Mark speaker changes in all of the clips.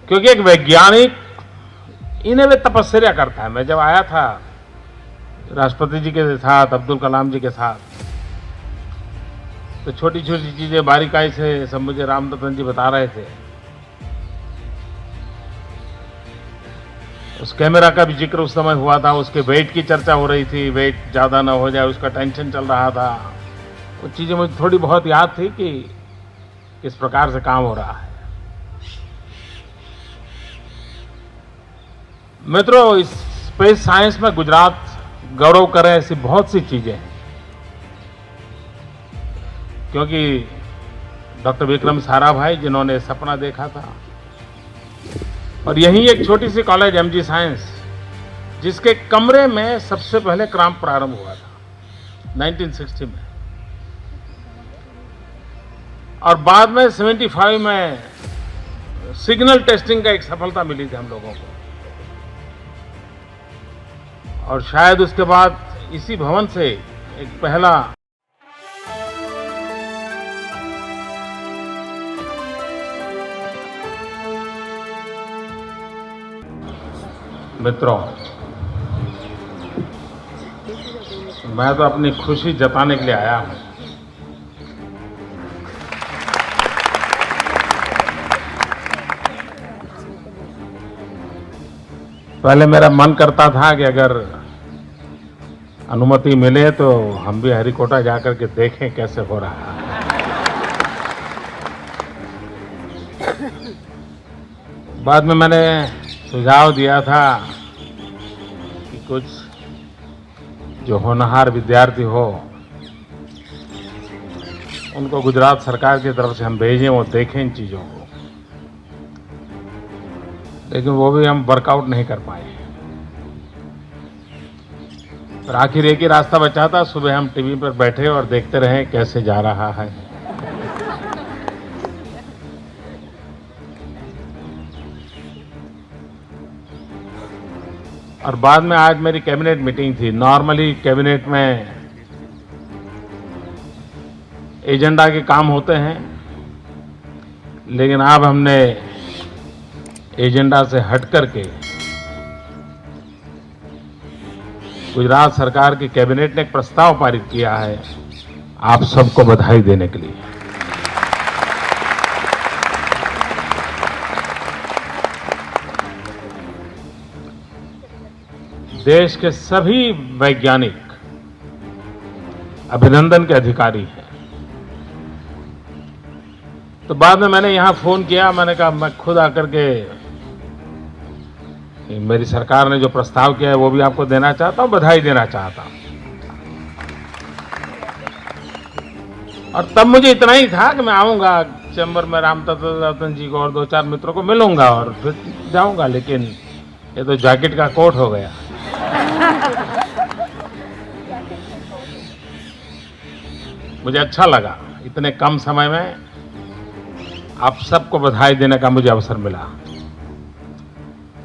Speaker 1: क्योंकि एक वैज्ञानिक इन्हें वे तपस्या करता है। मैं जब आया था राष्ट्रपति जी के साथ, अब्दुल कलाम जी के साथ, तो छोटी छोटी चीजें बारीकाई से सब मुझे रामरतन जी बता रहे थे। उस कैमरा का भी जिक्र उस समय हुआ था, उसके वेट की चर्चा हो रही थी, वेट ज्यादा ना हो जाए उसका टेंशन चल रहा था। वो चीजें मुझे थोड़ी बहुत याद थी कि किस प्रकार से काम हो रहा है। मित्रों, इस स्पेस साइंस में गुजरात गौरव करे ऐसी बहुत सी चीजें हैं, क्योंकि डॉक्टर विक्रम साराभाई जिन्होंने सपना देखा था, और यही एक छोटी सी कॉलेज एमजी साइंस, जिसके कमरे में सबसे पहले काम प्रारंभ हुआ था 1960 में, और बाद में 75 में सिग्नल टेस्टिंग का एक सफलता मिली थी हम लोगों को, और शायद उसके बाद इसी भवन से एक पहला मित्रों, मैं तो अपनी खुशी जताने के लिए आया हूं। पहले मेरा मन करता था कि अगर अनुमति मिले तो हम भी हरिकोटा जाकर के देखें कैसे हो रहा है। बाद में मैंने सुझाव दिया था कि कुछ जो होनहार विद्यार्थी हो उनको गुजरात सरकार की तरफ से हम भेजें, वो देखें इन चीजों को, लेकिन वो भी हम वर्कआउट नहीं कर पाए। पर आखिर एक ही रास्ता बचा था, सुबह हम टीवी पर बैठे और देखते रहे कैसे जा रहा है। और बाद में आज मेरी कैबिनेट मीटिंग थी। नॉर्मली कैबिनेट में एजेंडा के काम होते हैं, लेकिन अब हमने एजेंडा से हट करके गुजरात सरकार की कैबिनेट ने एक प्रस्ताव पारित किया है आप सबको बधाई देने के लिए। देश के सभी वैज्ञानिक अभिनंदन के अधिकारी हैं। तो बाद में मैंने यहां फोन किया, मैंने कहा मैं खुद आकर के मेरी सरकार ने जो प्रस्ताव किया है वो भी आपको देना चाहता हूं, बधाई देना चाहता हूं। और तब मुझे इतना ही था कि मैं आऊंगा चैम्बर में रामरतन जी को और दो चार मित्रों को मिलूंगा और फिर जाऊंगा, लेकिन ये तो जैकेट का कोट हो गया। मुझे अच्छा लगा इतने कम समय में आप सबको बधाई देने का मुझे अवसर मिला।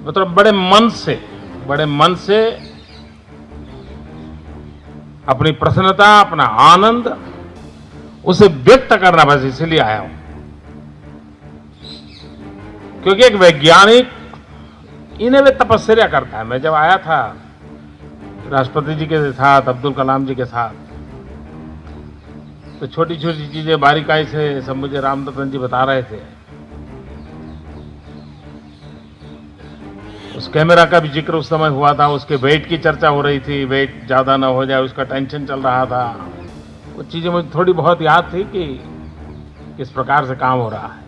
Speaker 1: मतलब बड़े मन से अपनी प्रसन्नता, अपना आनंद उसे व्यक्त करना, बस इसलिए आया हूं। क्योंकि एक वैज्ञानिक इन्हें वे तपस्या करता है। मैं जब आया था राष्ट्रपति जी के साथ, अब्दुल कलाम जी के साथ, तो छोटी छोटी चीजें बारीकाई से सब मुझे रामरतन जी बता रहे थे। उस कैमरा का भी जिक्र उस समय हुआ था, उसके वेट की चर्चा हो रही थी, वेट ज्यादा ना हो जाए उसका टेंशन चल रहा था। वो चीजें मुझे थोड़ी बहुत याद थी कि किस प्रकार से काम हो रहा है।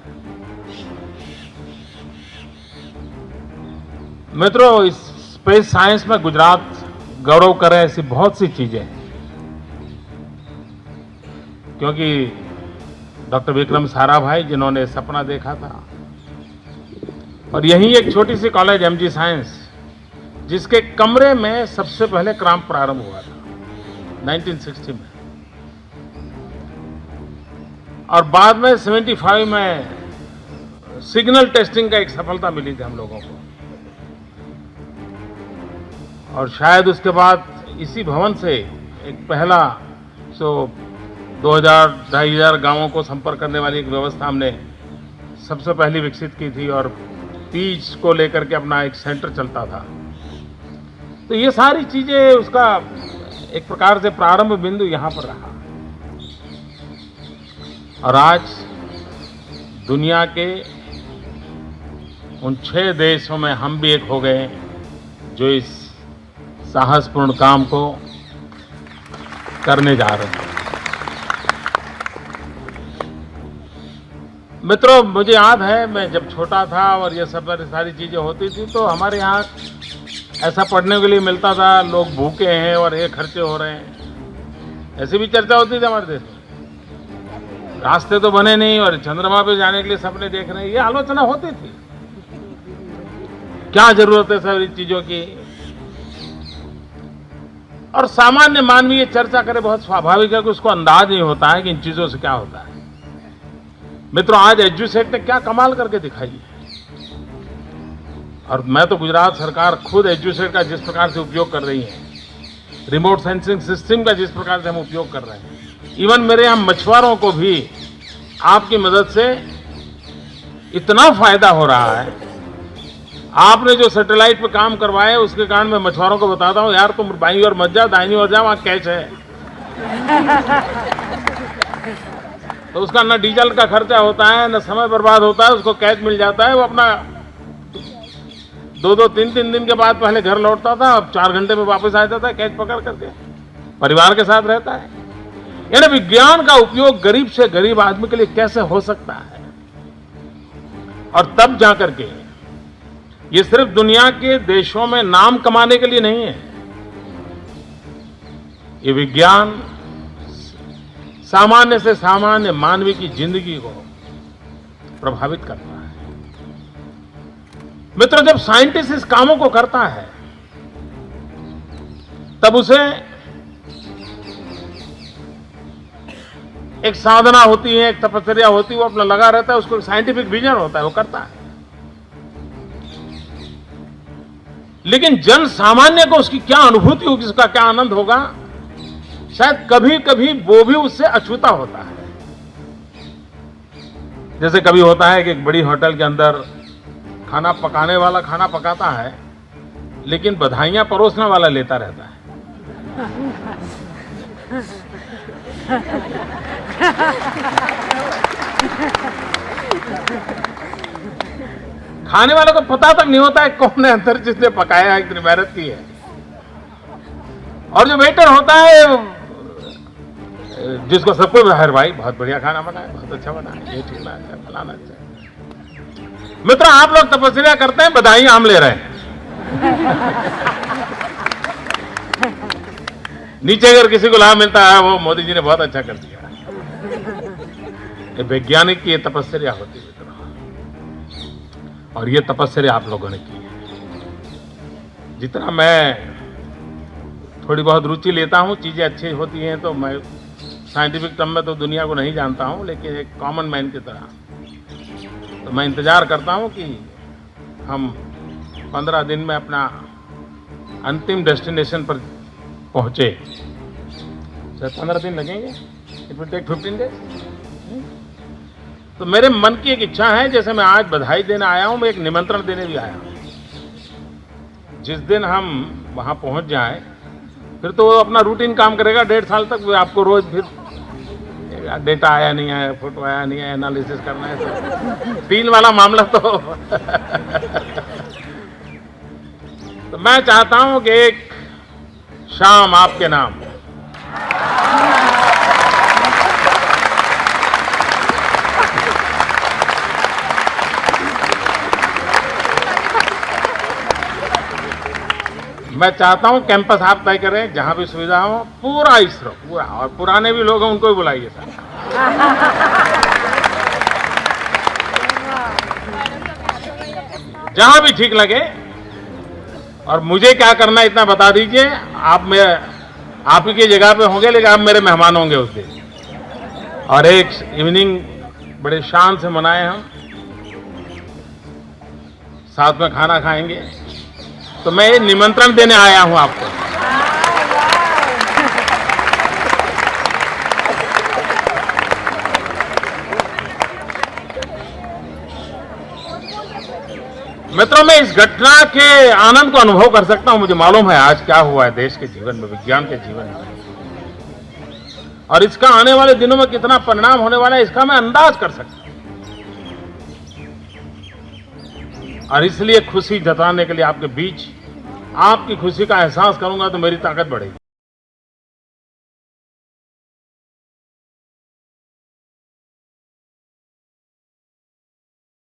Speaker 1: मित्रों, इस स्पेस साइंस में गुजरात गौरव करे ऐसी बहुत सी चीजें हैं, क्योंकि डॉक्टर विक्रम साराभाई जिन्होंने सपना देखा था, और यही एक छोटी सी कॉलेज एमजी साइंस, जिसके कमरे में सबसे पहले काम प्रारंभ हुआ था 1960 में, और बाद में 75 में सिग्नल टेस्टिंग का एक सफलता मिली थी हम लोगों को, और शायद उसके बाद इसी भवन से एक पहला 2000-2500 गांवों को संपर्क करने वाली एक व्यवस्था हमने सबसे पहली विकसित की थी, और तीज को लेकर के अपना एक सेंटर चलता था। तो ये सारी चीजें उसका एक प्रकार से प्रारंभ बिंदु यहां पर रहा। और आज दुनिया के उन 6 देशों में हम भी एक हो गए जो इस साहसपूर्ण काम को करने जा रहे हैं। मित्रों, मुझे याद है मैं जब छोटा था और ये सब सारी चीजें होती थी तो हमारे यहाँ ऐसा पढ़ने के लिए मिलता था, लोग भूखे हैं और ये खर्चे हो रहे हैं, ऐसी भी चर्चा होती थी हमारे देश में। रास्ते तो बने नहीं और चंद्रमा पे जाने के लिए सपने देख रहे हैं, ये आलोचना होती थी। क्या जरूरत है सारी चीजों की? और सामान्य मानवी ये चर्चा करे बहुत स्वाभाविक है कि उसको अंदाज नहीं होता है कि इन चीजों से क्या होता है। मित्रों, आज एजुसेट ने क्या कमाल करके दिखाई है। और मैं तो गुजरात सरकार खुद एजुसेट का जिस प्रकार से उपयोग कर रही है, रिमोट सेंसिंग सिस्टम का जिस प्रकार से हम उपयोग कर रहे हैं, इवन मेरे यहाँ मछुआरों को भी आपकी मदद से इतना फायदा हो रहा है। आपने जो सैटेलाइट पे काम करवाया उसके कारण मैं मछुआरों को बताता हूँ, यार तुम बाईं ओर मत जाओ, दाहिनी ओर जाओ, वहां कैच है। तो उसका न डीजल का खर्चा होता है, न समय बर्बाद होता है, उसको कैच मिल जाता है। वो अपना 2-2, 3-3 दिन के बाद पहले घर लौटता था, अब 4 घंटे में वापस आ जाता है कैच पकड़ करके, परिवार के साथ रहता है। यानी विज्ञान का उपयोग गरीब से गरीब आदमी के लिए कैसे हो सकता है। और तब जाकर के ये सिर्फ दुनिया के देशों में नाम कमाने के लिए नहीं है, ये विज्ञान सामान्य से सामान्य मानवी की जिंदगी को प्रभावित करता है। मित्रों, जब साइंटिस्ट इस कामों को करता है तब उसे एक साधना होती है, एक तपस्या होती है, वो अपना लगा रहता है, उसको साइंटिफिक विजन होता है, वो करता है। लेकिन जन सामान्य को उसकी क्या अनुभूति होगी, उसका क्या आनंद होगा, शायद कभी कभी वो भी उससे अछूता होता है। जैसे कभी होता है कि एक बड़ी होटल के अंदर खाना पकाने वाला खाना पकाता है, लेकिन बधाइयां परोसने वाला लेता रहता है। खाने वाले को पता तक नहीं होता है कौन है अंदर जिसने पकाया है, इतनी मेहनत की है। और जो वेटर होता है जिसको सबको हर भाई बहुत बढ़िया खाना बना है, बहुत अच्छा बना है, ये ठीक बना है, फलाना अच्छा। मित्र, आप लोग तपस्या करते हैं, बधाई हम ले रहे हैं। नीचे अगर किसी को लाभ मिलता है, वो मोदी जी ने बहुत अच्छा कर दिया। ये वैज्ञानिक की ये तपस्या होती है मित्रों, और ये तपस्या आप लोगों ने की है। जितना मैं थोड़ी बहुत रुचि लेता हूँ, चीजें अच्छी होती हैं, तो मैं साइंटिफिक टर्म में तो दुनिया को नहीं जानता हूँ, लेकिन एक कॉमन मैन की तरह तो मैं इंतजार करता हूँ कि हम 15 दिन में अपना अंतिम डेस्टिनेशन पर पहुंचे। 15 दिन लगेंगे, इट विल टेक 15 डेज। तो मेरे मन की एक इच्छा है, जैसे मैं आज बधाई देने आया हूं, मैं एक निमंत्रण देने भी आया हूं। जिस दिन हम वहां पहुंच जाएं, फिर तो वो अपना रूटीन काम करेगा 1.5 साल तक। वो आपको रोज फिर डेटा आया नहीं आया, फोटो आया नहीं आया, एनालिसिस करना है, 3 वाला मामला तो तो मैं चाहता हूं कि एक शाम आपके नाम मैं चाहता हूं कैंपस आप तय करें, जहां भी सुविधा हो, पूरा इसरो पूरा, और पुराने भी लोग हैं उनको भी बुलाइए सर। जहां भी ठीक लगे। और मुझे क्या करना इतना बता दीजिए। आप ही की जगह पे होंगे, लेकिन आप मेरे मेहमान होंगे उस दिन। और एक इवनिंग बड़े शान से मनाए, हम साथ में खाना खाएंगे। तो मैं ये निमंत्रण देने आया हूं आपको। मित्रों, मैं इस घटना के आनंद को अनुभव कर सकता हूं। मुझे मालूम है आज क्या हुआ है देश के जीवन में, विज्ञान के जीवन में, और इसका आने वाले दिनों में कितना परिणाम होने वाला है इसका मैं अंदाज कर सकता हूं। और इसलिए खुशी जताने के लिए आपके बीच आपकी खुशी का एहसास करूंगा तो मेरी ताकत बढ़ेगी।